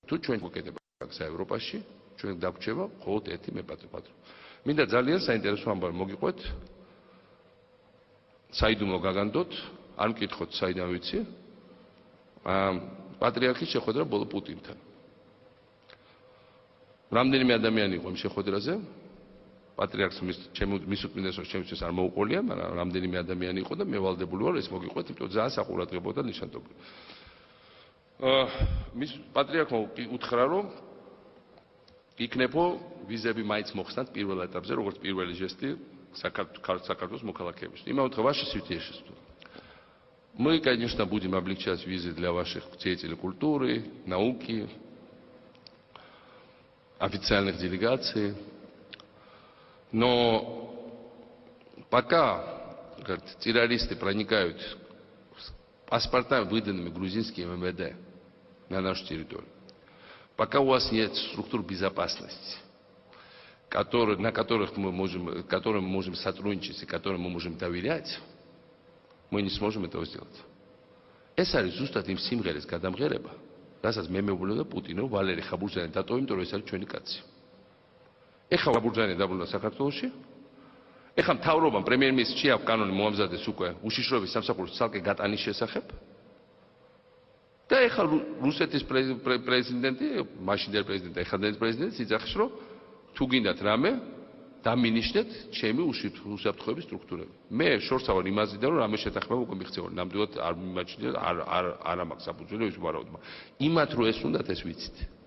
თუ ჩვენ გვეკეთება გზა ევროპაში, ჩვენ დაგვრჩება მხოლოდ ერთი მეპატრონე. მინდა ძალიან საინტერესო ამბავი მოგიყვეთ. საიდუმლო გაგანდოთ, არ მკითხოთ საიდან ვიცი. პატრიარქის შეხვედრა ბოლო პუტინთან. რამდენიმე ადამიანი იყო იმ შეხვედრაზე? პატრიარქს მის უწმინდესობას ჩემთვის არ მოუყოლია, მაგრამ რამდენიმე ადამიანი იყო და მე ვალდებული ვარ ეს მოგიყვეთ, იმიტომ ძალიან საყურადღებო და ნიშანდობლივ. მის პატრიარქმა უთხრა, რომ იქნებო ვიზები მაინც მოხსნათ პირველ ეტაპზე, როგორც პირველი ჟესტი საქართველოს მოქალაქეების. Именно ваше святейшество. Мы, конечно, будем облегчать визы для ваших деятелей культуры, науки, официальных делегаций. Но пока террористы проникают с паспортами, выданными грузинским МВД на нашу территорию, пока у вас нет структур безопасности, на которым мы можем сотрудничать и которым мы можем доверять, мы не сможем этого сделать. ეს არის ზუსტად იმ სიმღერის გადამღერება, რასაც მე მევულო და პუტინო ვალერი ხაბურჯანი დატოვე, იმიტომ რომ ეს არის ჩვენი კაცი. ეხლა ხაბურჯანი დაბრუნდა საქართველოში. ეხლა მთავრობამ პრემიერ-მინისტრს შეაქვს კანონი მოამზადეს უკვე უშიშროების სამსახურის ცალკე გატანის შესახებ. და ეხლა რუსეთის პრეზიდენტი, მაშინდელი პრეზიდენტი, ეხანდელი პრეზიდენტი იძახის, რომ თუ გინდათ რამე დამინიშნეთ ჩემი უსაფრთხოების სტრუქტურები. მე შორს ავარ იმაზიდან, რომ რამე შეთანხმება უკვე მიღწევა. ნამდვილად არ მიმაჩნია, არ მაქვს საფუძველი ის ვარაუდმა. იმათ რომ ეს უნდათ ეს ვიცით.